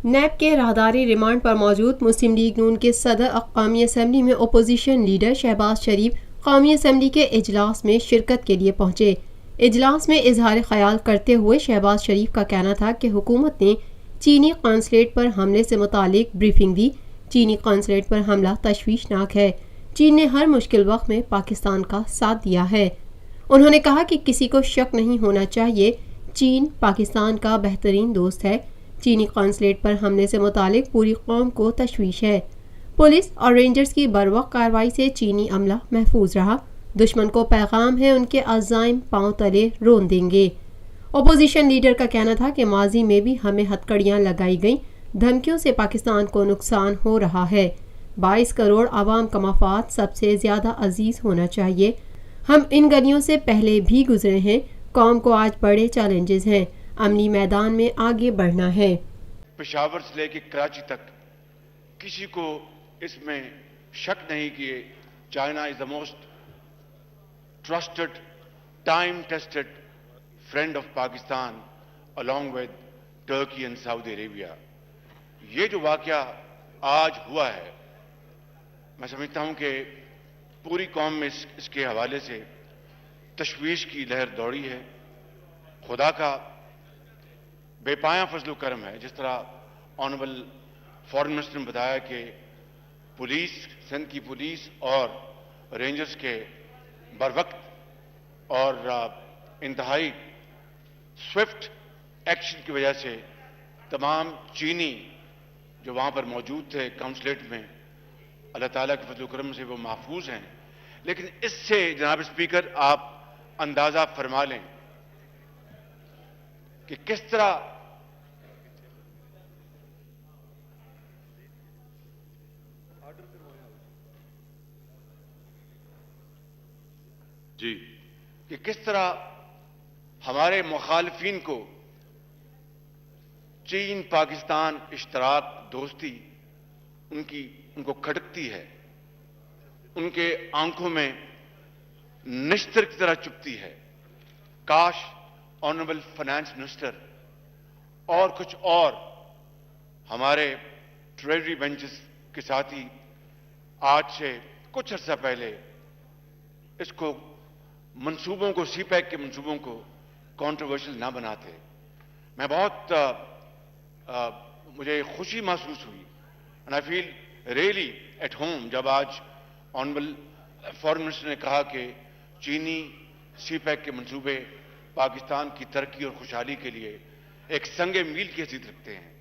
नैब के राहदारी रिमांड पर मौजूद मुस्लिम लीग नून के सदर अक़वामी असम्बली में अपोजिशन लीडर शहबाज शरीफ कौमी असम्बली के इजलास में शिरकत के लिए पहुंचे। इजलास में इजहार ख्याल करते हुए शहबाज शरीफ का कहना था कि हुकूमत ने चीनी कॉन्सुलेट पर हमले से मुतालिक ब्रीफिंग दी। चीनी कॉन्सुलेट पर हमला तशवीशनाक है। चीन ने हर मुश्किल वक्त में पाकिस्तान का साथ दिया है। उन्होंने कहा कि किसी को शक नहीं होना चाहिए, चीन पाकिस्तान का बेहतरीन दोस्त है। चीनी कॉन्सुलेट पर हमले से मुतालिक पूरी कौम को तशवीश है। पुलिस और रेंजर्स की बरवक्त कार्रवाई से चीनी अमला महफूज रहा। दुश्मन को पैगाम है, उनके अज़ाइम पांव तले रोन देंगे। अपोजिशन लीडर का कहना था कि माजी में भी हमें हथकड़ियां लगाई गईं, धमकियों से पाकिस्तान को नुकसान हो रहा है। 22 करोड़ आवाम का मफाद सबसे ज्यादा अजीज होना चाहिए। हम इन गलियों से पहले भी गुजरे हैं। कौम को आज बड़े चैलेंजेस हैं, अमली मैदान में आगे बढ़ना है। पेशावर से लेकर कराची तक किसी को इसमें शक नहीं कि China is the most trusted, time tested friend of Pakistan along with Turkey and Saudi Arabia. ये जो वाकया आज हुआ है, मैं समझता हूं कि पूरी कौम में इसके हवाले से तशवीश की लहर दौड़ी है। खुदा का बेपाया फजल करम है, जिस तरह ऑनरेबल फॉरेन मिनिस्टर ने बताया कि पुलिस, सिंध की पुलिस और रेंजर्स के बरवक्त और इंतहाई स्विफ्ट एक्शन की वजह से तमाम चीनी जो वहां पर मौजूद थे काउंसलेट में, अल्लाह ताला के फजल करम से वो महफूज हैं। लेकिन इससे जनाब स्पीकर आप अंदाजा फरमा लें कि किस तरह हमारे मुखालिफिन को चीन पाकिस्तान इश्तराक दोस्ती उनको खटकती है, उनके आंखों में निश्तर की तरह चुभती है। काश ऑनरेबल फाइनेंस मिनिस्टर और कुछ और हमारे ट्रेजरी बेंचेस के साथी आज से कुछ अर्सा पहले इसको मंसूबों को, सीपैक के मंसूबों को कंट्रोवर्शियल ना बनाते। मैं मुझे खुशी महसूस हुई and I feel really at home जब आज ऑनरेबल फॉरेन मिनिस्टर ने कहा कि चीनी सीपैक के मंसूबे पाकिस्तान की तरक्की और खुशहाली के लिए एक संगे मील की हैसियत रखते हैं।